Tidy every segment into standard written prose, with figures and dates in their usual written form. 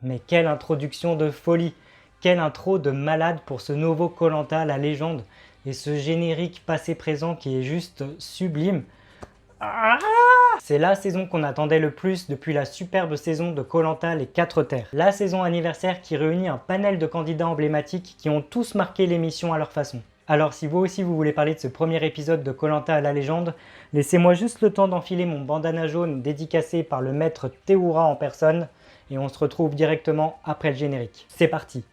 Mais quelle introduction de folie! Quelle intro de malade pour ce nouveau koh la légende! Et ce générique passé-présent qui est juste sublime. Ah, c'est la saison qu'on attendait le plus depuis la superbe saison de koh les 4 terres. La saison anniversaire qui réunit un panel de candidats emblématiques qui ont tous marqué l'émission à leur façon. Alors si vous aussi vous voulez parler de ce premier épisode de koh à la légende, laissez-moi juste le temps d'enfiler mon bandana jaune dédicacé par le maître Théoura en personne, et on se retrouve directement après le générique. C'est parti!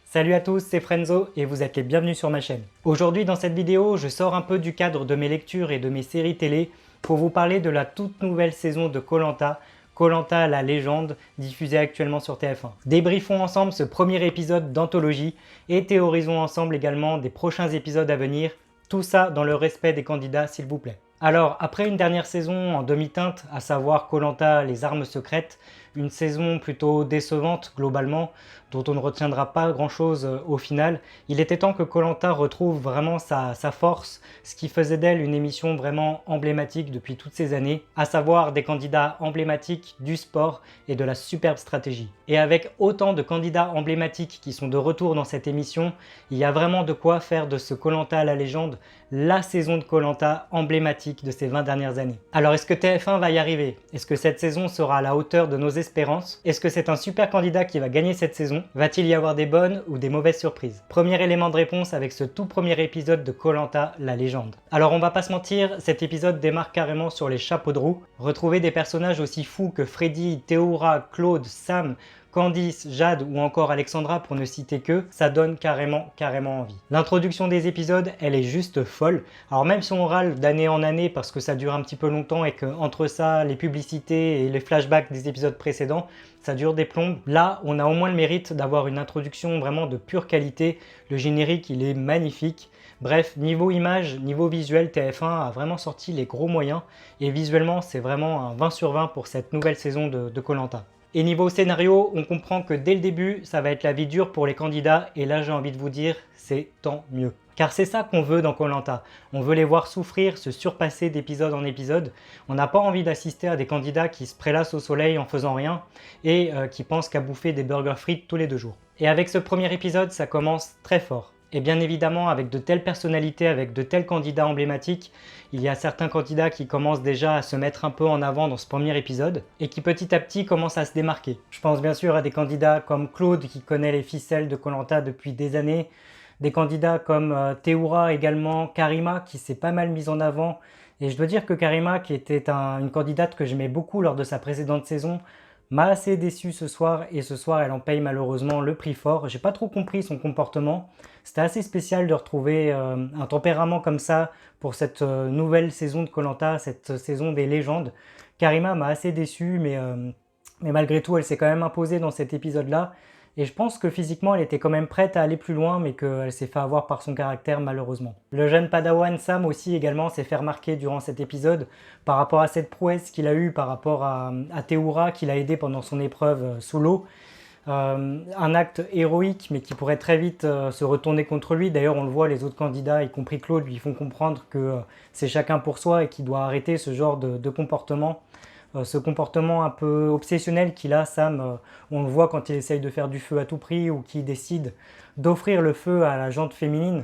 Salut à tous, c'est Frenzo et vous êtes les bienvenus sur ma chaîne. Aujourd'hui dans cette vidéo, je sors un peu du cadre de mes lectures et de mes séries télé pour vous parler de la toute nouvelle saison de koh la légende, diffusée actuellement sur TF1. Débriefons ensemble ce premier épisode d'anthologie et théorisons ensemble également des prochains épisodes à venir, tout ça dans le respect des candidats s'il vous plaît. Alors, après une dernière saison en demi-teinte, à savoir koh les armes secrètes, une saison plutôt décevante globalement, dont on ne retiendra pas grand-chose au final, il était temps que koh retrouve vraiment sa force, ce qui faisait d'elle une émission vraiment emblématique depuis toutes ces années, à savoir des candidats emblématiques du sport et de la superbe stratégie. Et avec autant de candidats emblématiques qui sont de retour dans cette émission, il y a vraiment de quoi faire de ce koh à la légende la saison de koh emblématique de ces 20 dernières années. Alors est-ce que TF1 va y arriver? Est-ce que cette saison sera à la hauteur de nos espérances? Est-ce que c'est un super candidat qui va gagner cette saison? Va-t-il y avoir des bonnes ou des mauvaises surprises? Premier élément de réponse avec ce tout premier épisode de koh la légende. Alors on va pas se mentir, cet épisode démarre carrément sur les chapeaux de roue. Retrouver des personnages aussi fous que Freddy, Théoura, Claude, Sam, Candice, Jade ou encore Alexandra pour ne citer que, ça donne carrément envie. L'introduction des épisodes, elle est juste folle. Alors même si on râle d'année en année parce que ça dure un petit peu longtemps et que entre ça, les publicités et les flashbacks des épisodes précédents, ça dure des plombes. Là, on a au moins le mérite d'avoir une introduction vraiment de pure qualité. Le générique, il est magnifique. Bref, niveau image, niveau visuel, TF1 a vraiment sorti les gros moyens et visuellement, c'est vraiment un 20 sur 20 pour cette nouvelle saison de koh. Et niveau scénario, on comprend que dès le début, ça va être la vie dure pour les candidats et là j'ai envie de vous dire, c'est tant mieux. Car c'est ça qu'on veut dans koh. On veut les voir souffrir, se surpasser d'épisode en épisode. On n'a pas envie d'assister à des candidats qui se prélassent au soleil en faisant rien et qui pensent qu'à bouffer des burgers frites tous les 2 jours. Et avec ce premier épisode, ça commence très fort. Et bien évidemment, avec de telles personnalités, avec de tels candidats emblématiques, il y a certains candidats qui commencent déjà à se mettre un peu en avant dans ce premier épisode et qui petit à petit commencent à se démarquer. Je pense bien sûr à des candidats comme Claude qui connaît les ficelles de koh depuis des années, des candidats comme Théoura également, Karima qui s'est pas mal mise en avant. Et je dois dire que Karima, qui était une candidate que j'aimais beaucoup lors de sa précédente saison, m'a assez déçu ce soir et ce soir elle en paye malheureusement le prix fort. J'ai pas trop compris son comportement. C'était assez spécial de retrouver un tempérament comme ça pour cette nouvelle saison de koh, cette saison des légendes. Karima m'a assez déçu mais malgré tout elle s'est quand même imposée dans cet épisode-là. Et je pense que physiquement, elle était quand même prête à aller plus loin, mais qu'elle s'est fait avoir par son caractère malheureusement. Le jeune padawan Sam aussi également s'est fait remarquer durant cet épisode par rapport à cette prouesse qu'il a eue par rapport à Théoura qui l'a aidé pendant son épreuve sous l'eau. Un acte héroïque mais qui pourrait très vite se retourner contre lui. D'ailleurs on le voit, les autres candidats, y compris Claude, lui font comprendre que c'est chacun pour soi et qu'il doit arrêter ce genre de comportement. Ce comportement un peu obsessionnel qu'il a, Sam, on le voit quand il essaye de faire du feu à tout prix ou qu'il décide d'offrir le feu à la jante féminine.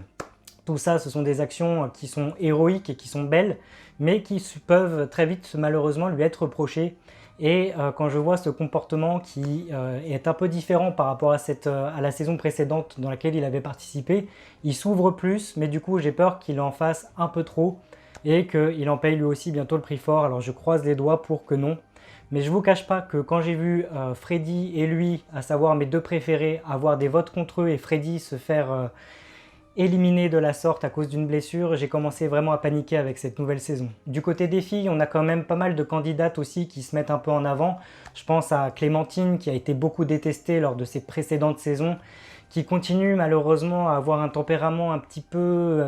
Tout ça, ce sont des actions qui sont héroïques et qui sont belles, mais qui peuvent très vite malheureusement lui être reprochées. Et quand je vois ce comportement qui est un peu différent par rapport à la saison précédente dans laquelle il avait participé, il s'ouvre plus, mais du coup j'ai peur qu'il en fasse un peu trop et qu'il en paye lui aussi bientôt le prix fort. Alors je croise les doigts pour que non. Mais je vous cache pas que quand j'ai vu Freddy et lui, à savoir mes deux préférés, avoir des votes contre eux et Freddy se faire éliminer de la sorte à cause d'une blessure, j'ai commencé vraiment à paniquer avec cette nouvelle saison. Du côté des filles, on a quand même pas mal de candidates aussi qui se mettent un peu en avant. Je pense à Clémentine qui a été beaucoup détestée lors de ses précédentes saisons, qui continue malheureusement à avoir un tempérament un petit peu,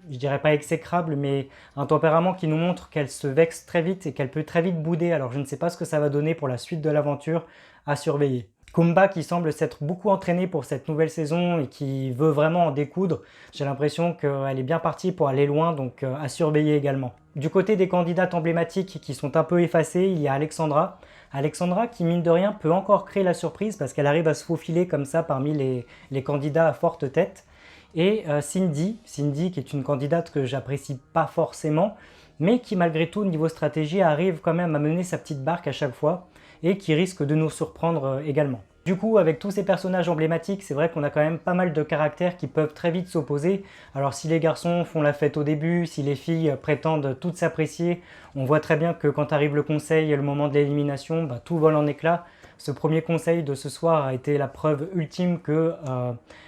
je dirais pas exécrable, mais un tempérament qui nous montre qu'elle se vexe très vite et qu'elle peut très vite bouder. Alors je ne sais pas ce que ça va donner pour la suite de l'aventure, à surveiller. Kumba qui semble s'être beaucoup entraîné pour cette nouvelle saison et qui veut vraiment en découdre. J'ai l'impression qu'elle est bien partie pour aller loin, donc à surveiller également. Du côté des candidates emblématiques qui sont un peu effacées, il y a Alexandra. Alexandra qui, mine de rien, peut encore créer la surprise parce qu'elle arrive à se faufiler comme ça parmi les candidats à forte tête. Et Cindy qui est une candidate que j'apprécie pas forcément, mais qui malgré tout, au niveau stratégie, arrive quand même à mener sa petite barque à chaque fois et qui risque de nous surprendre également. Du coup, avec tous ces personnages emblématiques, c'est vrai qu'on a quand même pas mal de caractères qui peuvent très vite s'opposer. Alors si les garçons font la fête au début, si les filles prétendent toutes s'apprécier, on voit très bien que quand arrive le conseil et le moment de l'élimination, tout vole en éclats. Ce premier conseil de ce soir a été la preuve ultime que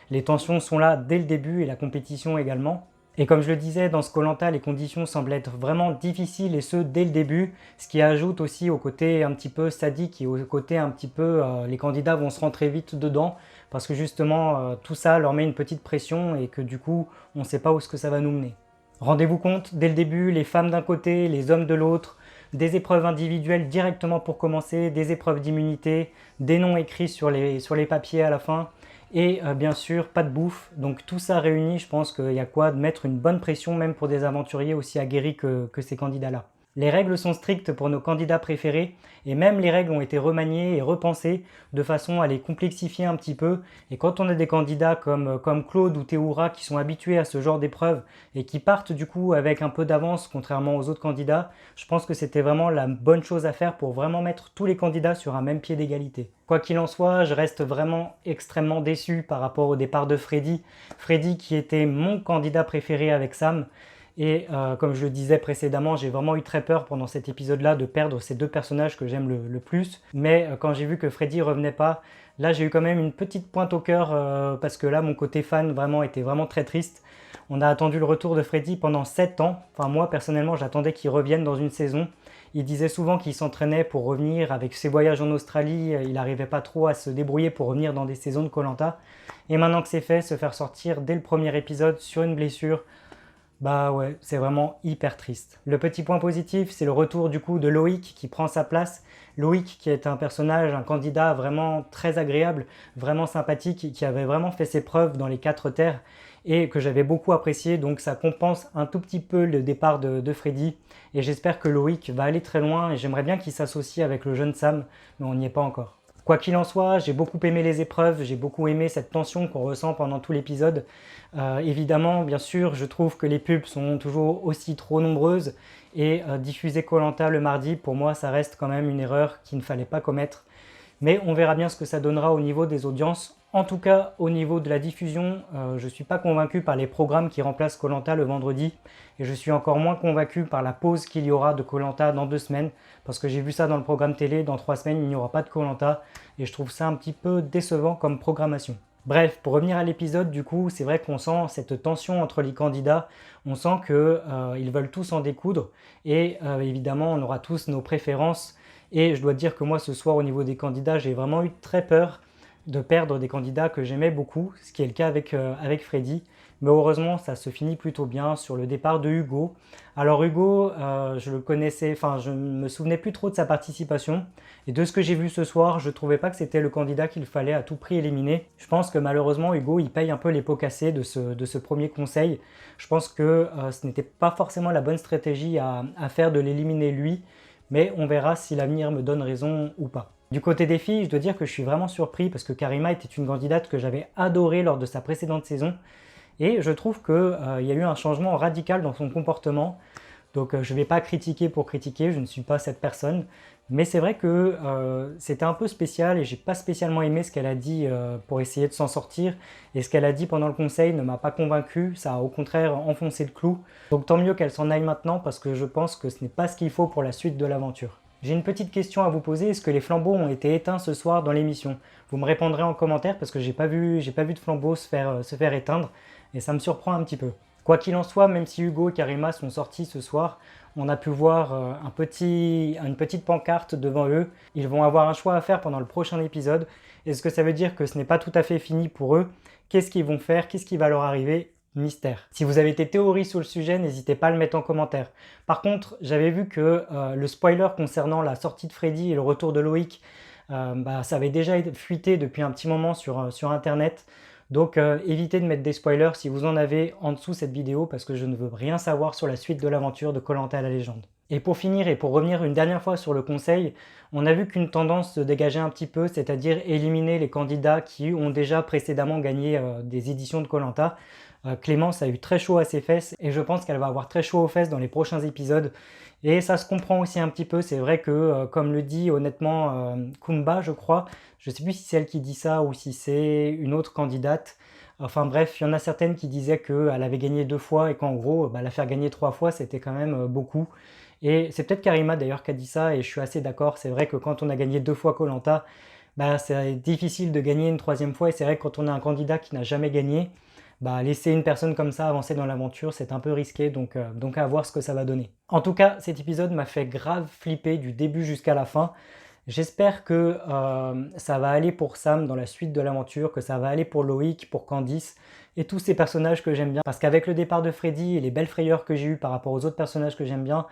les tensions sont là dès le début et la compétition également. Et comme je le disais, dans ce koh les conditions semblent être vraiment difficiles et ce dès le début, ce qui ajoute aussi au côté un petit peu sadique et au côté un petit peu les candidats vont se rentrer vite dedans parce que justement tout ça leur met une petite pression et que du coup on ne sait pas où ce que ça va nous mener. Rendez-vous compte, dès le début, les femmes d'un côté, les hommes de l'autre, des épreuves individuelles directement pour commencer, des épreuves d'immunité, des noms écrits sur les papiers à la fin, et bien sûr pas de bouffe. Donc tout ça réuni, je pense qu'il y a quoi de mettre une bonne pression même pour des aventuriers aussi aguerris que ces candidats-là. Les règles sont strictes pour nos candidats préférés et même les règles ont été remaniées et repensées de façon à les complexifier un petit peu. Et quand on a des candidats comme Claude ou Théoura qui sont habitués à ce genre d'épreuves et qui partent du coup avec un peu d'avance contrairement aux autres candidats, je pense que c'était vraiment la bonne chose à faire pour vraiment mettre tous les candidats sur un même pied d'égalité. Quoi qu'il en soit, je reste vraiment extrêmement déçu par rapport au départ de Freddy. Freddy qui était mon candidat préféré avec Sam. Et comme je le disais précédemment, j'ai vraiment eu très peur pendant cet épisode-là de perdre ces deux personnages que j'aime le plus. Mais quand j'ai vu que Freddy revenait pas, là j'ai eu quand même une petite pointe au cœur parce que là mon côté fan vraiment était vraiment très triste. On a attendu le retour de Freddy pendant 7 ans. Enfin moi personnellement j'attendais qu'il revienne dans une saison. Il disait souvent qu'il s'entraînait pour revenir avec ses voyages en Australie. Il n'arrivait pas trop à se débrouiller pour revenir dans des saisons de koh. Et maintenant que c'est fait, se faire sortir dès le premier épisode sur une blessure, bah ouais, c'est vraiment hyper triste. Le petit point positif, c'est le retour du coup de Loïc qui prend sa place. Loïc qui est un personnage, un candidat vraiment très agréable, vraiment sympathique, qui avait vraiment fait ses preuves dans les 4 terres et que j'avais beaucoup apprécié. Donc ça compense un tout petit peu le départ de Freddy. Et j'espère que Loïc va aller très loin et j'aimerais bien qu'il s'associe avec le jeune Sam, mais on n'y est pas encore. Quoi qu'il en soit, j'ai beaucoup aimé les épreuves, j'ai beaucoup aimé cette tension qu'on ressent pendant tout l'épisode. Évidemment, bien sûr, je trouve que les pubs sont toujours aussi trop nombreuses et diffuser koh le mardi, pour moi, ça reste quand même une erreur qu'il ne fallait pas commettre. Mais on verra bien ce que ça donnera au niveau des audiences. En tout cas, au niveau de la diffusion, je ne suis pas convaincu par les programmes qui remplacent koh le vendredi. Et je suis encore moins convaincu par la pause qu'il y aura de koh dans 2 semaines. Parce que j'ai vu ça dans le programme télé, dans 3 semaines, il n'y aura pas de koh. Et je trouve ça un petit peu décevant comme programmation. Bref, pour revenir à l'épisode, du coup, c'est vrai qu'on sent cette tension entre les candidats. On sent qu'ils veulent tous en découdre. Et évidemment, on aura tous nos préférences. Et je dois dire que moi, ce soir, au niveau des candidats, j'ai vraiment eu très peur de perdre des candidats que j'aimais beaucoup, ce qui est le cas avec Freddy. Mais heureusement, ça se finit plutôt bien sur le départ de Hugo. Alors Hugo, je le connaissais, enfin je ne me souvenais plus trop de sa participation. Et de ce que j'ai vu ce soir, je ne trouvais pas que c'était le candidat qu'il fallait à tout prix éliminer. Je pense que malheureusement, Hugo, il paye un peu les pots cassés de ce premier conseil. Je pense que ce n'était pas forcément la bonne stratégie à faire de l'éliminer lui. Mais on verra si l'avenir me donne raison ou pas. Du côté des filles, je dois dire que je suis vraiment surpris parce que Karima était une candidate que j'avais adorée lors de sa précédente saison et je trouve qu'il y a eu un changement radical dans son comportement. Donc je ne vais pas critiquer pour critiquer, je ne suis pas cette personne. Mais c'est vrai que c'était un peu spécial et j'ai pas spécialement aimé ce qu'elle a dit pour essayer de s'en sortir. Et ce qu'elle a dit pendant le conseil ne m'a pas convaincu, ça a au contraire enfoncé le clou. Donc tant mieux qu'elle s'en aille maintenant parce que je pense que ce n'est pas ce qu'il faut pour la suite de l'aventure. J'ai une petite question à vous poser, est-ce que les flambeaux ont été éteints ce soir dans l'émission? Vous me répondrez en commentaire parce que j'ai pas vu de flambeau se faire éteindre et ça me surprend un petit peu. Quoi qu'il en soit, même si Hugo et Karima sont sortis ce soir, on a pu voir une petite pancarte devant eux. Ils vont avoir un choix à faire pendant le prochain épisode. Est-ce que ça veut dire que ce n'est pas tout à fait fini pour eux? Qu'est-ce qu'ils vont faire? Qu'est-ce qui va leur arriver? Mystère. Si vous avez des théories sur le sujet, n'hésitez pas à le mettre en commentaire. Par contre, j'avais vu que le spoiler concernant la sortie de Freddy et le retour de Loïc Ça avait déjà été fuité depuis un petit moment sur internet. Donc évitez de mettre des spoilers si vous en avez en dessous cette vidéo parce que je ne veux rien savoir sur la suite de l'aventure de koh la légende. Et pour finir et pour revenir une dernière fois sur le conseil, on a vu qu'une tendance se dégageait un petit peu, c'est-à-dire éliminer les candidats qui ont déjà précédemment gagné des éditions de koh Lanta. Clémence a eu très chaud à ses fesses et je pense qu'elle va avoir très chaud aux fesses dans les prochains épisodes. Et ça se comprend aussi un petit peu, c'est vrai que comme le dit honnêtement Kumba je crois, je ne sais plus si c'est elle qui dit ça ou si c'est une autre candidate. Enfin bref, il y en a certaines qui disaient qu'elle avait gagné 2 fois et qu'en gros, la faire gagner 3 fois, c'était quand même beaucoup. Et c'est peut-être Karima d'ailleurs qui a dit ça et je suis assez d'accord. C'est vrai que quand on a gagné 2 fois koh Lanta, c'est difficile de gagner une 3e fois et c'est vrai que quand on a un candidat qui n'a jamais gagné, laisser une personne comme ça avancer dans l'aventure, c'est un peu risqué, donc à voir ce que ça va donner. En tout cas, cet épisode m'a fait grave flipper du début jusqu'à la fin. J'espère que ça va aller pour Sam dans la suite de l'aventure, que ça va aller pour Loïc, pour Candice et tous ces personnages que j'aime bien. Parce qu'avec le départ de Freddy et les belles frayeurs que j'ai eues par rapport aux autres personnages que j'aime bien,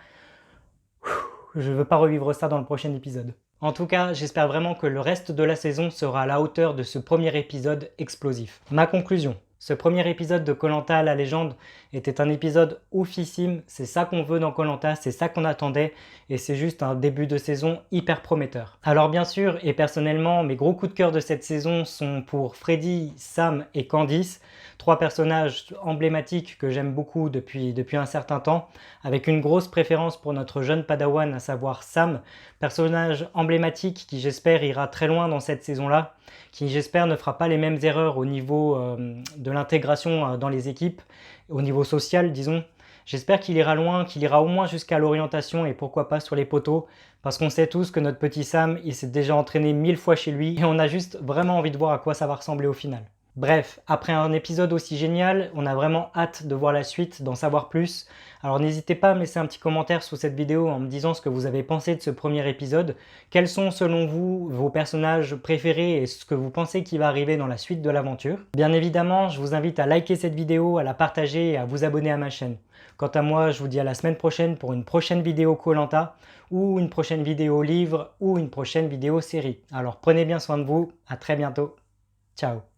je ne veux pas revivre ça dans le prochain épisode. En tout cas, j'espère vraiment que le reste de la saison sera à la hauteur de ce premier épisode explosif. Ma conclusion. Ce premier épisode de koh Lanta la légende était un épisode oufissime, c'est ça qu'on veut dans koh Lanta, c'est ça qu'on attendait et c'est juste un début de saison hyper prometteur. Alors bien sûr et personnellement, mes gros coups de cœur de cette saison sont pour Freddy, Sam et Candice, 3 personnages emblématiques que j'aime beaucoup depuis un certain temps, avec une grosse préférence pour notre jeune padawan à savoir Sam, personnage emblématique qui j'espère ira très loin dans cette saison-là, qui j'espère ne fera pas les mêmes erreurs au niveau de l'intégration dans les équipes, au niveau social disons. J'espère qu'il ira loin, qu'il ira au moins jusqu'à l'orientation et pourquoi pas sur les poteaux, parce qu'on sait tous que notre petit Sam, il s'est déjà entraîné 1000 fois chez lui et on a juste vraiment envie de voir à quoi ça va ressembler au final. Bref, après un épisode aussi génial, on a vraiment hâte de voir la suite, d'en savoir plus. Alors n'hésitez pas à me laisser un petit commentaire sous cette vidéo en me disant ce que vous avez pensé de ce premier épisode. Quels sont selon vous vos personnages préférés et ce que vous pensez qui va arriver dans la suite de l'aventure. Bien évidemment, je vous invite à liker cette vidéo, à la partager et à vous abonner à ma chaîne. Quant à moi, je vous dis à la semaine prochaine pour une prochaine vidéo koh Lanta, ou une prochaine vidéo livre, ou une prochaine vidéo série. Alors prenez bien soin de vous, à très bientôt. Ciao.